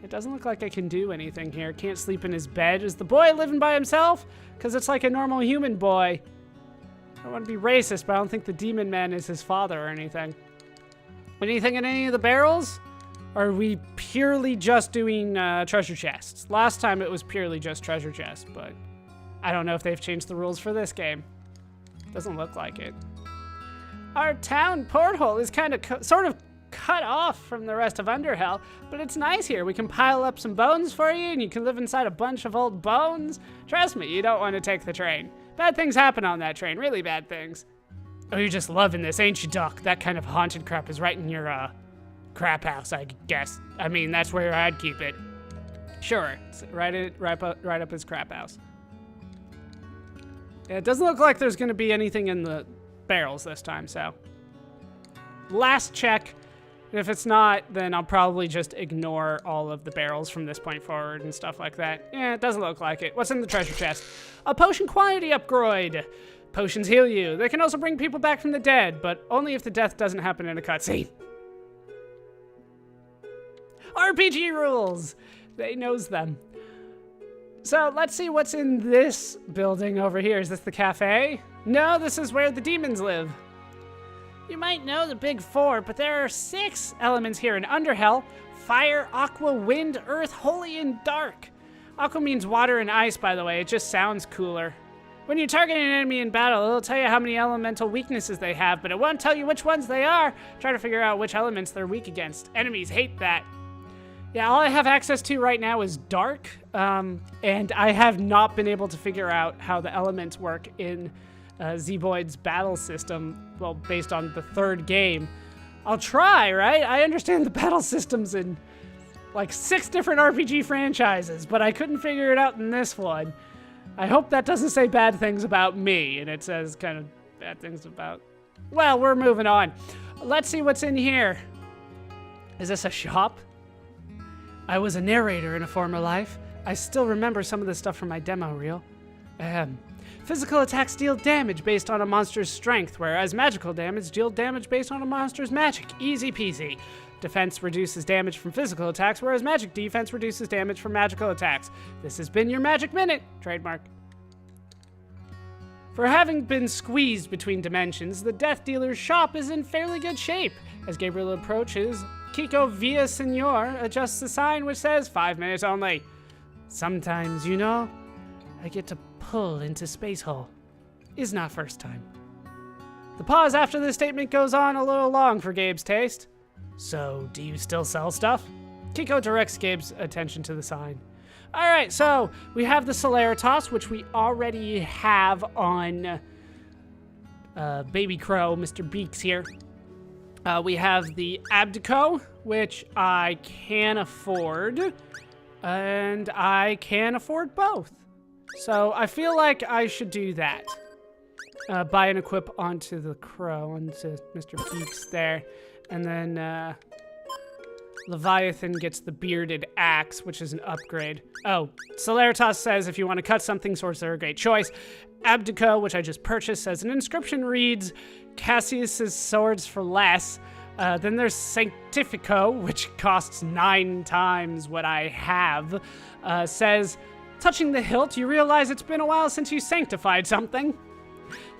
It doesn't look like I can do anything here. Can't sleep in his bed. Is the boy living by himself? Because it's like a normal human boy. I don't want to be racist, but I don't think the demon man is his father or anything. Anything in any of the barrels? Or are we purely just doing treasure chests? Last time it was purely just treasure chests, but I don't know if they've changed the rules for this game. Doesn't look like it. Our town porthole is kind of sort of cut off from the rest of Underhell, but it's nice here. We can pile up some bones for you, and you can live inside a bunch of old bones. Trust me, you don't want to take the train. Bad things happen on that train, really bad things. Oh, you're just loving this, ain't you, Doc? That kind of haunted crap is right in your, crap house, I guess. I mean, that's where I'd keep it. Sure, it's right up his crap house. Yeah, it doesn't look like there's gonna be anything in the barrels this time, so. Last check. If it's not, then I'll probably just ignore all of the barrels from this point forward and stuff like that. Yeah, it doesn't look like it. What's in the treasure chest? A potion quantity upgrade. Potions heal you. They can also bring people back from the dead, but only if the death doesn't happen in a cutscene. RPG rules! They knows them. So let's see what's in this building over here. Is this the cafe? No, this is where the demons live. You might know the big four, but there are 6 elements here in Underhell. Fire, aqua, wind, earth, holy, and dark. Aqua means water and ice, by the way. It just sounds cooler. When you target an enemy in battle, it'll tell you how many elemental weaknesses they have, but it won't tell you which ones they are. Try to figure out which elements they're weak against. Enemies hate that. Yeah, all I have access to right now is dark, and I have not been able to figure out how the elements work in Zeboid's battle system, well, based on the 3rd game. I'll try, right? I understand the battle systems in like 6 different RPG franchises, but I couldn't figure it out in this one. I hope that doesn't say bad things about me, and it says kind of bad things about... Well, we're moving on. Let's see what's in here. Is this a shop? I was a narrator in a former life. I still remember some of the stuff from my demo reel. Physical attacks deal damage based on a monster's strength, whereas magical damage deal damage based on a monster's magic. Easy peasy. Defense reduces damage from physical attacks, whereas magic defense reduces damage from magical attacks. This has been your Magic Minute. Trademark. For having been squeezed between dimensions, the Death Dealer's shop is in fairly good shape. As Gabriel approaches, Kiko Villasenor adjusts the sign which says 5 minutes only. Sometimes, you know, I get to pull into Space Hole. Is not first time. The pause after this statement goes on a little long for Gabe's taste. So, do you still sell stuff? Kiko directs Gabe's attention to the sign. Alright, so we have the Celeritas, which we already have on Baby Crow, Mr. Beaks here. We have the Abdico, which I can afford, and I can afford both. So I feel like I should do that. Buy and equip onto the Crow, onto Mr. Beaks there. And then Leviathan gets the Bearded Axe, which is an upgrade. Oh, Celeritas says if you want to cut something, swords are a great choice. Abdico, which I just purchased, says an inscription reads, Cassius's swords for less. Then there's Sanctifico, which costs 9 times what I have. Says, touching the hilt, you realize it's been a while since you sanctified something.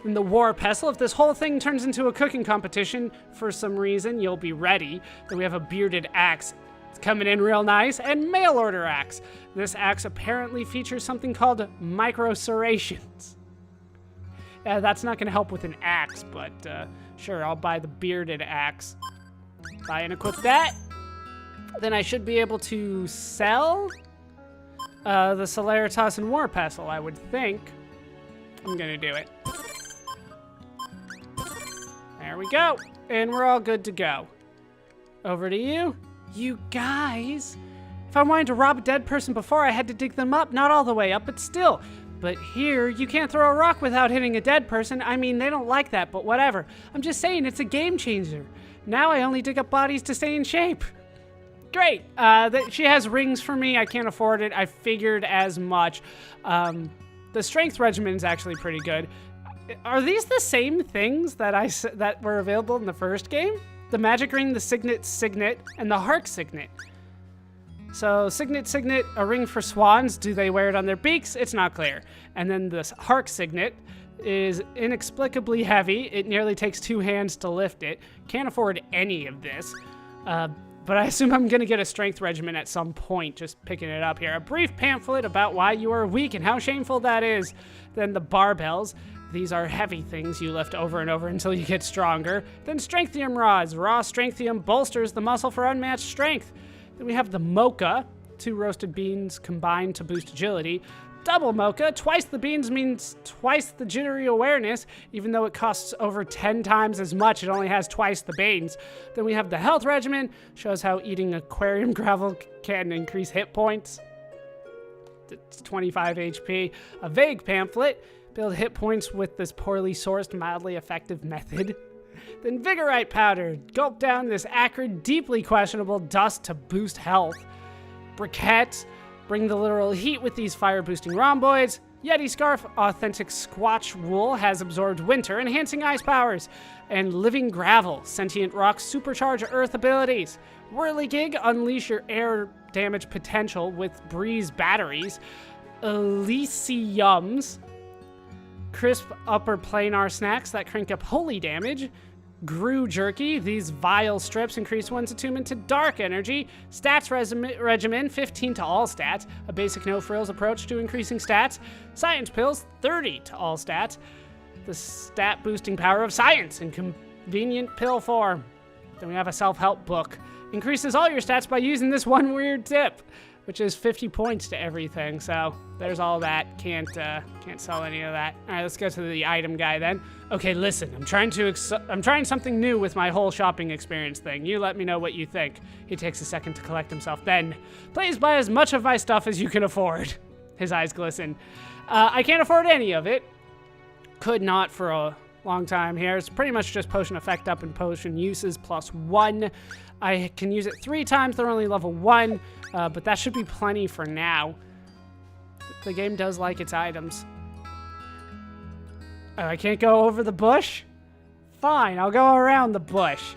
In the War Pestle, if this whole thing turns into a cooking competition for some reason, you'll be ready. Then we have a Bearded Axe. It's coming in real nice. And Mail Order Axe. This axe apparently features something called micro-serrations. That's not going to help with an axe, but sure, I'll buy the Bearded Axe. Buy and equip that. Then I should be able to sell the Celeritas and War Pestle, I would think. I'm going to do it. There we go. And we're all good to go. Over to you. You guys. If I wanted to rob a dead person before, I had to dig them up. Not all the way up, but still. But here, you can't throw a rock without hitting a dead person. I mean, they don't like that, but whatever. I'm just saying, it's a game changer. Now I only dig up bodies to stay in shape. Great. She has rings for me. I can't afford it. I figured as much. The strength regimen is actually pretty good. Are these the same things that were available in the first game? The magic ring, the signet, and the hark signet. So, signet, a ring for swans. Do they wear it on their beaks? It's not clear. And then this hark signet is inexplicably heavy. It nearly takes 2 hands to lift it. Can't afford any of this. But I assume I'm going to get a strength regimen at some point, just picking it up here. A brief pamphlet about why you are weak and how shameful that is. Then the barbells. These are heavy things you lift over and over until you get stronger. Then strengthium rods. Raw strengthium bolsters the muscle for unmatched strength. Then we have the mocha, 2 roasted beans combined to boost agility. Double mocha, twice the beans means twice the jittery awareness, even though it costs over 10 times as much, it only has twice the beans. Then we have the health regimen, shows how eating aquarium gravel can increase hit points. It's 25 HP. A vague pamphlet, build hit points with this poorly sourced, mildly effective method. Then Vigorite powder, gulp down this acrid, deeply questionable dust to boost health. Briquettes, bring the literal heat with these fire-boosting rhomboids. Yeti scarf, authentic squatch wool, has absorbed winter, enhancing ice powers. And living gravel, sentient rocks supercharge earth abilities. Whirligig, unleash your air damage potential with breeze batteries. Elysiums, crisp upper planar snacks that crank up holy damage. Gru jerky, these vile strips increase one's attunement to dark energy. Stats regimen, 15 to all stats. A basic no-frills approach to increasing stats. Science pills, 30 to all stats. The stat boosting power of science in convenient pill form. Then we have a self-help book. Increases all your stats by using this one weird tip, which is 50 points to everything. So there's all that. Can't sell any of that. All right, let's go to the item guy then. Okay, listen, I'm trying something new with my whole shopping experience thing. You let me know what you think. He takes a second to collect himself. Then, please buy as much of my stuff as you can afford. His eyes glisten. I can't afford any of it. Could not for a long time here. It's pretty much just potion effect up and potion uses +1. I can use it 3 times. They're only level 1, but that should be plenty for now. The game does like its items. Oh, I can't go over the bush? Fine, I'll go around the bush.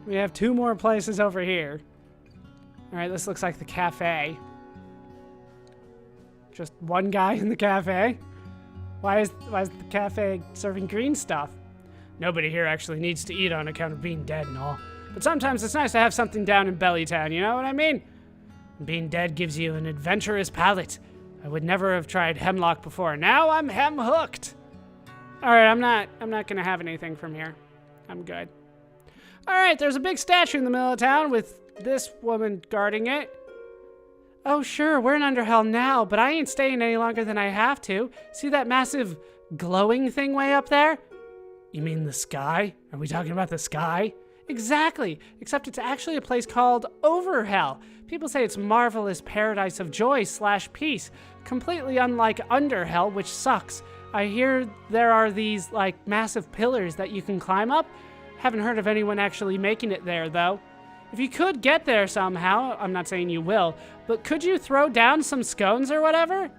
We have 2 more places over here. All right, this looks like the cafe. Just one guy in the cafe? Why is the cafe serving green stuff? Nobody here actually needs to eat on account of being dead and all. But sometimes it's nice to have something down in Bellytown, you know what I mean? Being dead gives you an adventurous palate. I would never have tried hemlock before. Now I'm hem-hooked. All right, I'm not gonna have anything from here. I'm good. All right, there's a big statue in the middle of town with this woman guarding it. Oh, sure, we're in Underhell now, but I ain't staying any longer than I have to. See that massive glowing thing way up there? You mean the sky? Are we talking about the sky? Exactly, except it's actually a place called Overhell. People say it's marvelous paradise of joy / peace, completely unlike Underhell, which sucks. I hear there are these, like, massive pillars that you can climb up. Haven't heard of anyone actually making it there, though. If you could get there somehow, I'm not saying you will, but could you throw down some scones or whatever?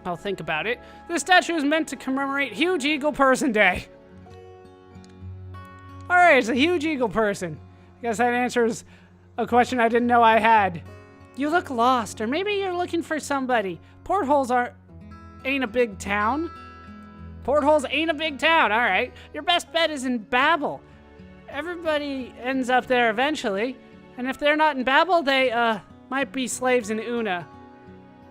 I'll think about it. This statue is meant to commemorate Huge Eagle Person Day. Alright, it's a huge eagle person. I guess that answers a question I didn't know I had. You look lost, or maybe you're looking for somebody. Portholes ain't a big town. Portholes ain't a big town, alright. Your best bet is in Babel. Everybody ends up there eventually, and if they're not in Babel, they, might be slaves in Una.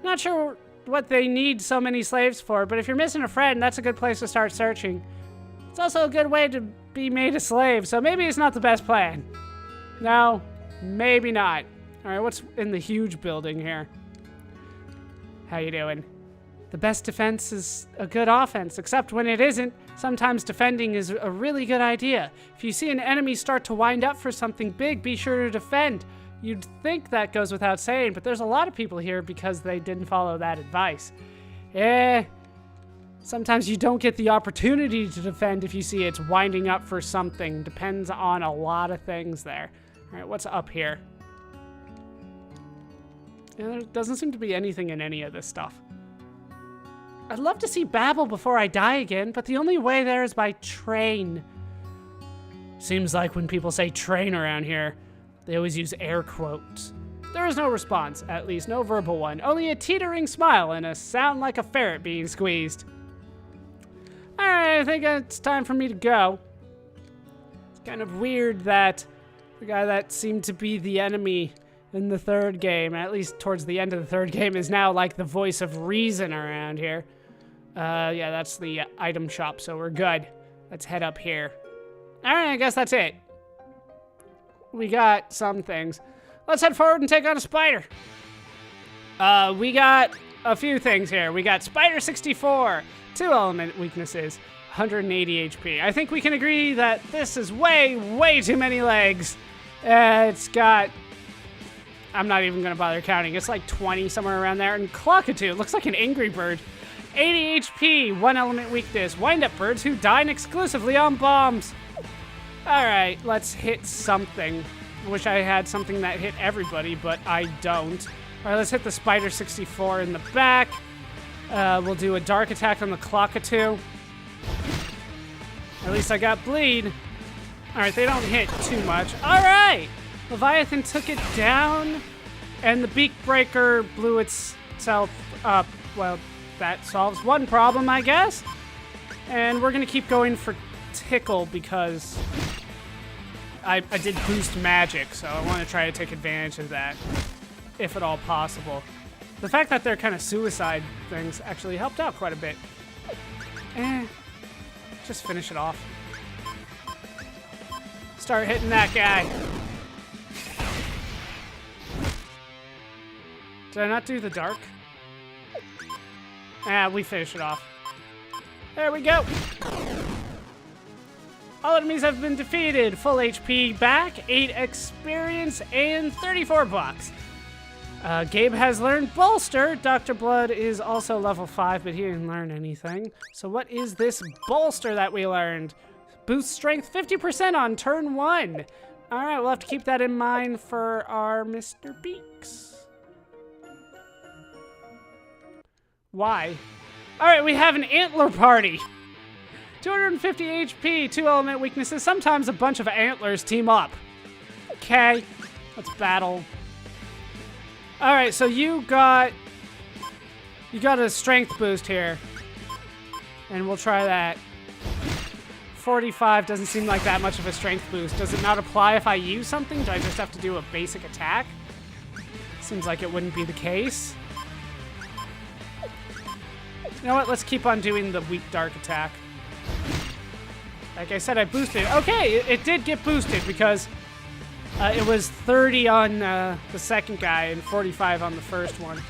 Not sure what they need so many slaves for, but if you're missing a friend, that's a good place to start searching. It's also a good way to be made a slave, so maybe it's not the best plan. No, maybe not. All right, what's in the huge building here? How you doing? The best defense is a good offense, except when it isn't. Sometimes defending is a really good idea. If you see an enemy start to wind up for something big, be sure to defend. You'd think that goes without saying, but there's a lot of people here because they didn't follow that advice. Sometimes you don't get the opportunity to defend if you see it's winding up for something. Depends on a lot of things there. All right, what's up here? Yeah, there doesn't seem to be anything in any of this stuff. I'd love to see Babel before I die again, but the only way there is by train. Seems like when people say train around here, they always use air quotes. There is no response, at least no verbal one. Only a teetering smile and a sound like a ferret being squeezed. Alright, I think it's time for me to go. It's kind of weird that the guy that seemed to be the enemy in the third game, at least towards the end of the third game, is now like the voice of reason around here. Yeah, that's the item shop, so we're good. Let's head up here. Alright, I guess that's it. We got some things. Let's head forward and take on a spider. We got a few things here. We got Spider 64, 2 element weaknesses, 180 HP. I think we can agree that this is way too many legs. It's got, I'm not even gonna bother counting. It's like 20 somewhere around there. And Clockatoo looks like an angry bird. 80 HP, 1 element weakness, wind-up birds who dine exclusively on bombs. All right, let's hit something. I wish I had something that hit everybody, but I don't. All right, let's hit the Spider 64 in the back. We'll do a dark attack on the Clockatoo. At least I got bleed. All right, they don't hit too much. All right, Leviathan took it down, and the Beak Breaker blew itself up. Well, that solves one problem, I guess. And we're gonna keep going for Tickle because I did boost magic, so I want to try to take advantage of that, if at all possible. The fact that they're kind of suicide things actually helped out quite a bit. Just finish it off. Start hitting that guy. Did I not do the dark? We finish it off. There we go. All enemies have been defeated. Full HP back, 8 experience, and 34 bucks. Gabe has learned Bolster. Dr. Blood is also level 5, but he didn't learn anything. So what is this Bolster that we learned? Boost strength 50% on turn 1. All right, we'll have to keep that in mind for our Mr. Beaks. Why? All right, we have an antler party. 250 HP, 2 element weaknesses. Sometimes a bunch of antlers team up. Okay, let's battle. All right, so you got a strength boost here, and we'll try that. 45 doesn't seem like that much of a strength boost. Does it not apply if I use something? Do I just have to do a basic attack? Seems like it wouldn't be the case. You know what? Let's keep on doing the weak dark attack. Like I said, I boosted. Okay, it did get boosted because it was 30 on the second guy and 45 on the first one.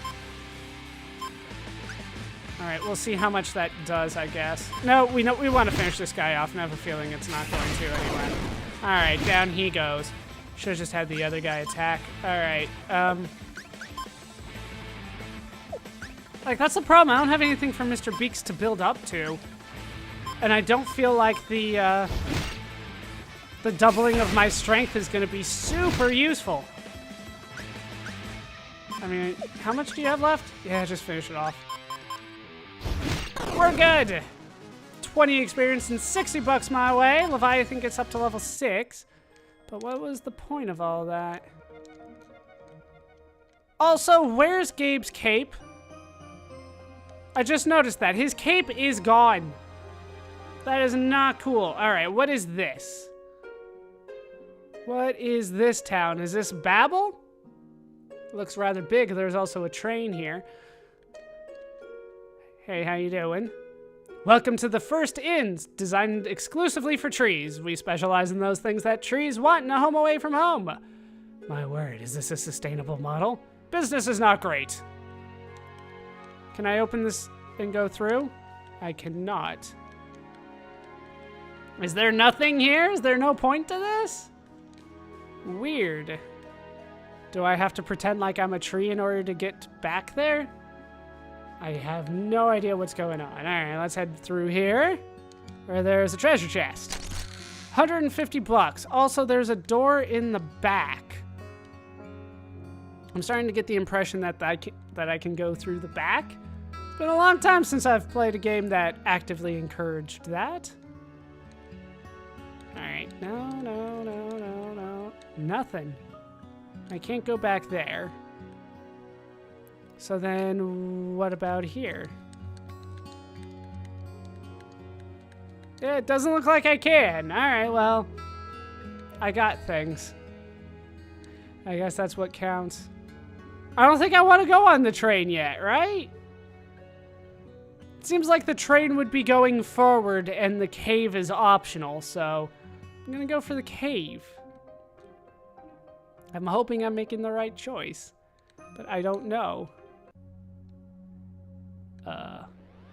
All right, we'll see how much that does, I guess. No, we want to finish this guy off, and I have a feeling it's not going to anyway. All right, down he goes. Should have just had the other guy attack. All right. Like, that's the problem. I don't have anything for Mr. Beaks to build up to. And I don't feel like the doubling of my strength is going to be super useful. I mean, how much do you have left? Yeah, just finish it off. We're good. 20 experience and 60 bucks my way. Leviathan gets up to level 6. But what was the point of all that? Also, where's Gabe's cape? I just noticed that. His cape is gone. That is not cool. All right, what is this? What is this town? Is this Babel? Looks rather big. There's also a train here. Hey, how you doing? Welcome to the First Inns, designed exclusively for trees. We specialize in those things that trees want in a home away from home. My word, is this a sustainable model? Business is not great. Can I open this and go through? I cannot. Is there nothing here? Is there no point to this? Weird. Do I have to pretend like I'm a tree in order to get back there? I have no idea what's going on. All right, let's head through here, where there's a treasure chest. 150 bucks. Also, there's a door in the back. I'm starting to get the impression that I can go through the back. It's been a long time since I've played a game that actively encouraged that. All right, no. Nothing. I can't go back there. So then what about here? Yeah, it doesn't look like I can. All right, well, I got things. I guess that's what counts. I don't think I want to go on the train yet, right? It seems like the train would be going forward and the cave is optional, so I'm gonna go for the cave. I'm hoping I'm making the right choice, but I don't know.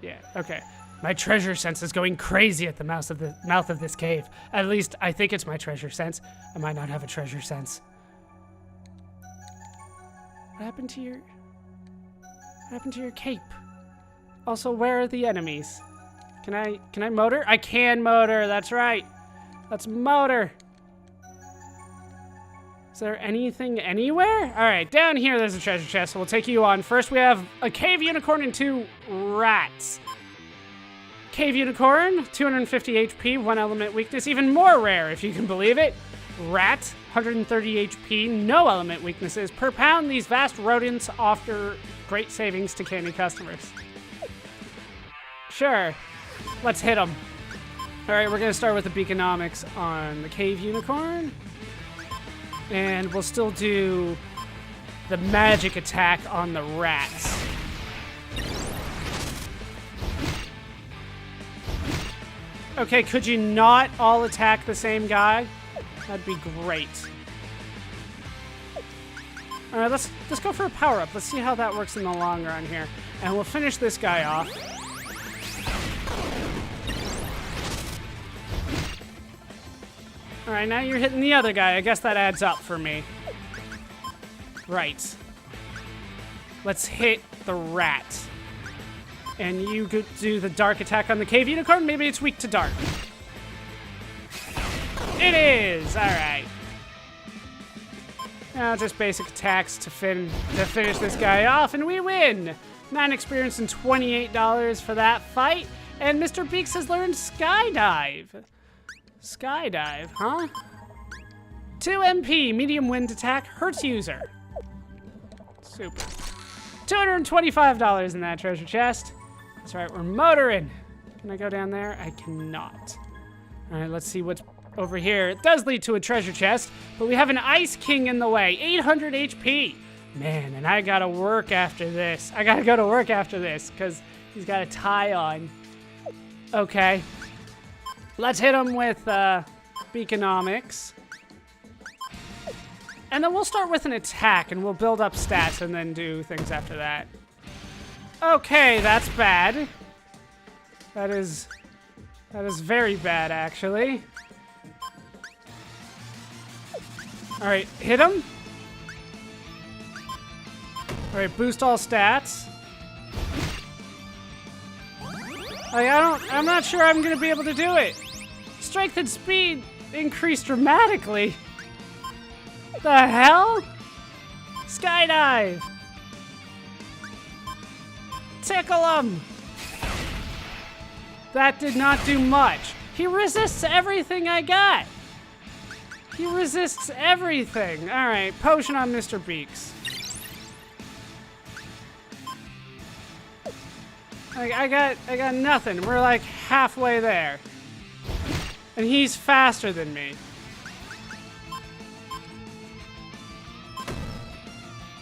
Yeah, okay. My treasure sense is going crazy at the mouth of this cave. At least I think it's my treasure sense. I might not have a treasure sense. What happened to your cape? Also, where are the enemies? Can I motor? I can motor, that's right. Let's motor. Is there anything anywhere? All right, down here there's a treasure chest, so we'll take you on. First we have a cave unicorn and 2 rats. Cave unicorn, 250 HP, 1 element weakness, even more rare if you can believe it. Rat, 130 HP, no element weaknesses. Per pound, these vast rodents offer great savings to candy customers. Sure, let's hit them. All right, we're gonna start with the beaconomics on the cave unicorn. And we'll still do the magic attack on the rats. Okay, could you not all attack the same guy? That'd be great. All right, let's go for a power-up. Let's see how that works in the long run here. And we'll finish this guy off. All right, now you're hitting the other guy. I guess that adds up for me. Right. Let's hit the rat. And you could do the dark attack on the cave unicorn. Maybe it's weak to dark. It is! All right. Now just basic attacks to finish this guy off, and we win! 9 experience and $28 for that fight. And Mr. Beaks has learned Skydive. Skydive, huh? 2 MP, medium wind attack, hurts user. Super. $225 in that treasure chest. That's right, we're motoring. Can I go down there? I cannot. All right, let's see what's over here. It does lead to a treasure chest, but we have an Ice King in the way. 800 HP. Man, and I gotta work after this. I gotta go to work after this, because he's got a tie on. Okay. Let's hit him with beaconomics. And then we'll start with an attack, and we'll build up stats and then do things after that. Okay, that's bad. That is very bad, actually. All right, hit him. All right, boost all stats. I'm not sure I'm gonna be able to do it. Strength and speed increased dramatically. The hell? Skydive. Tickle him. That did not do much. He resists everything I got. He resists everything. All right, potion on Mr. Beaks. I got nothing. We're like halfway there. And he's faster than me.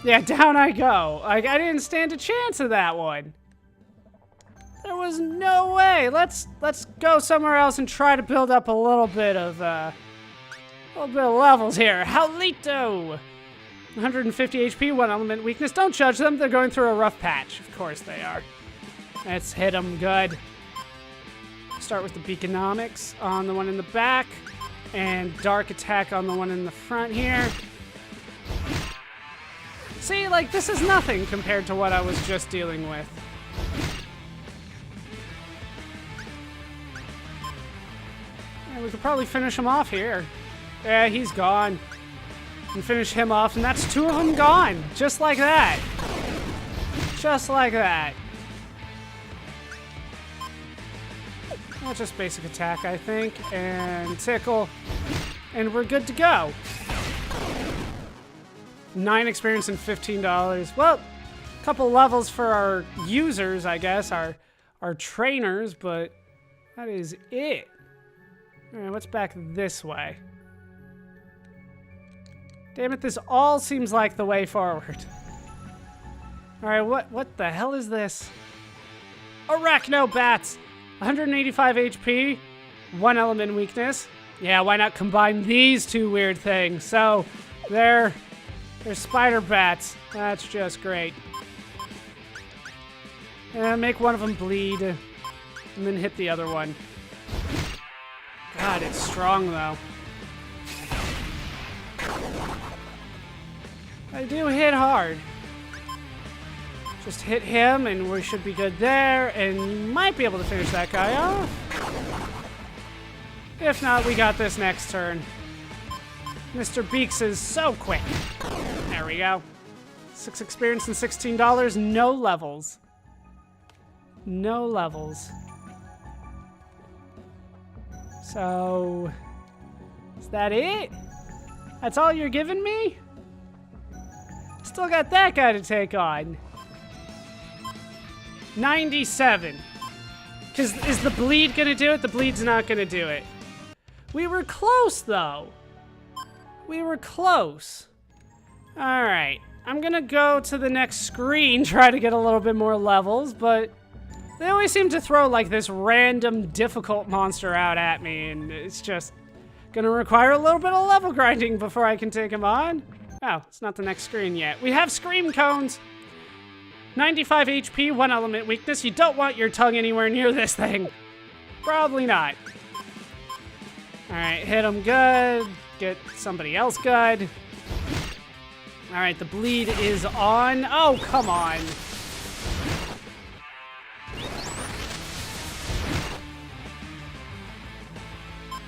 Yeah, down I go. Like, I didn't stand a chance of that one. There was no way. Let's go somewhere else and try to build up a little bit of levels here. Howlito! 150 HP, 1 element weakness. Don't judge them. They're going through a rough patch. Of course they are. Let's hit them good. Start with the beaconomics on the one in the back. And dark attack on the one in the front here. See, like, this is nothing compared to what I was just dealing with. Yeah, we could probably finish him off here. Yeah, he's gone. And finish him off, and that's 2 of them gone. Just like that. Just like that. Well, just basic attack, I think. And tickle. And we're good to go. 9 experience and $15. Well, a couple levels for our users, I guess, our trainers, but that is it. All right, what's back this way? Damn it, this all seems like the way forward. All right, what the hell is this? Arachno bats, 185 HP, 1 element weakness. Yeah, why not combine these two weird things? So, they're spider bats. That's just great. And make one of them bleed, and then hit the other one. God, it's strong though. I do hit hard. Just hit him and we should be good there, and you might be able to finish that guy off. If not, we got this next turn. Mr. Beaks is so quick. There we go. 6 experience and $16, no levels. No levels. So, is that it? That's all you're giving me? Still got that guy to take on. 97. Because is the bleed gonna do it? The bleed's not gonna do it. We were close though. We were close. All right, I'm gonna go to the next screen, try to get a little bit more levels, but they always seem to throw like this random difficult monster out at me, and it's just gonna require a little bit of level grinding before I can take him on. Oh, it's not the next screen yet. We have scream cones. 95 HP, 1 element weakness. You don't want your tongue anywhere near this thing. Probably not. All right, hit him good. Get somebody else good. All right, the bleed is on. Oh, come on.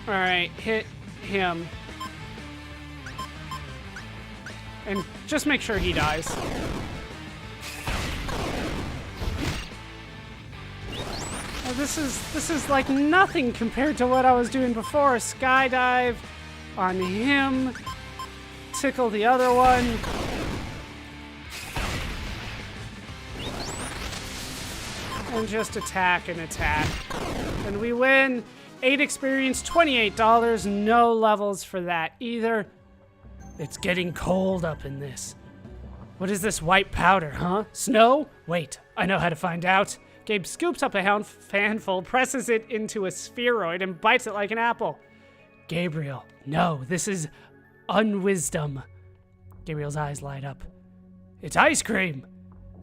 All right, hit him. And just make sure he dies. Oh, this is like nothing compared to what I was doing before. Skydive on him. Tickle the other one. And just attack and attack. And we win. 8 experience, $28. No levels for that either. It's getting cold up in this. What is this white powder, huh? Snow? Wait, I know how to find out. Gabe scoops up a handful, presses it into a spheroid, and bites it like an apple. Gabriel, no, this is unwisdom. Gabriel's eyes light up. It's ice cream.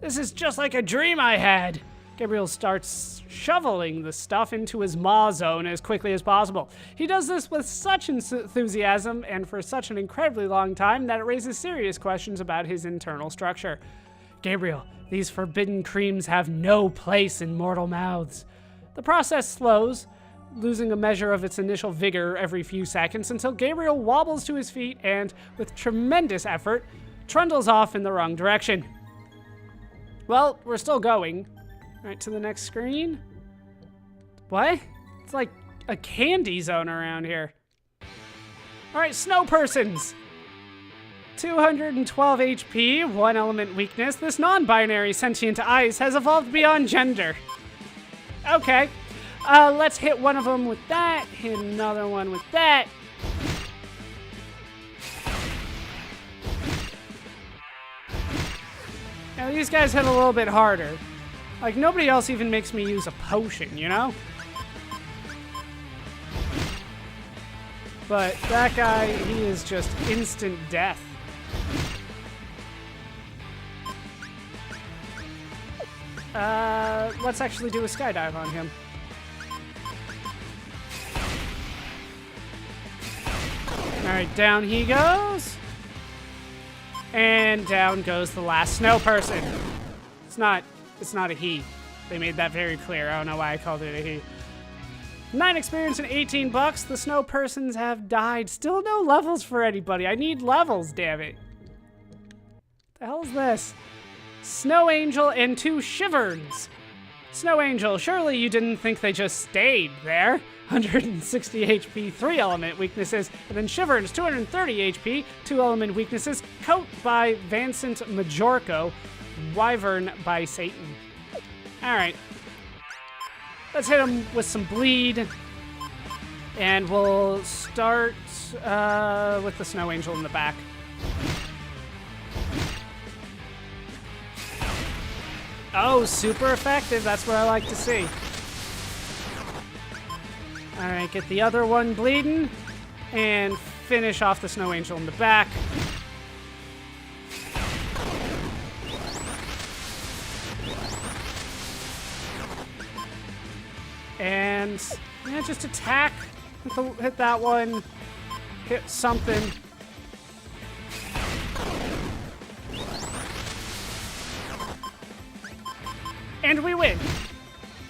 This is just like a dream I had. Gabriel starts shoveling the stuff into his maw zone as quickly as possible. He does this with such enthusiasm and for such an incredibly long time that it raises serious questions about his internal structure. Gabriel, these forbidden creams have no place in mortal mouths. The process slows, losing a measure of its initial vigor every few seconds until Gabriel wobbles to his feet and, with tremendous effort, trundles off in the wrong direction. Well, we're still going. Right to the next screen. What? It's like a candy zone around here. All right, snow persons. 212 HP, 1 element weakness. This non-binary sentient ice has evolved beyond gender. Okay, let's hit one of them with that. Hit another one with that. Now these guys hit a little bit harder. Like, nobody else even makes me use a potion, you know? But that guy, he is just instant death. Let's actually do a skydive on him. Alright, down he goes. And down goes the last snow person. It's not a he. They made that very clear. I don't know why I called it a he. 9 experience and $18. The snow persons have died. Still no levels for anybody. I need levels, damn it. The hell is this? Snow Angel and 2 Shiverns. Snow Angel, surely you didn't think they just stayed there. 160 HP, 3 element weaknesses, and then Shiver's 230 HP, 2 element weaknesses, Coat by Vancent Majorco, Wyvern by Satan. Alright. Let's hit him with some bleed, and we'll start with the Snow Angel in the back. Oh, super effective. That's what I like to see. All right, get the other one bleeding and finish off the Snow Angel in the back. And yeah, just attack. Hit that one. Hit something. And we win.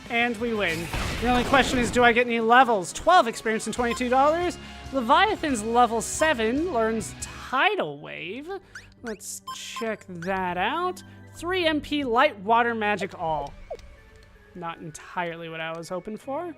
And we win. The only question is, do I get any levels? 12 experience and $22. Leviathan's level 7 learns Tidal Wave. Let's check that out. 3 MP Light Water Magic All. Not entirely what I was hoping for.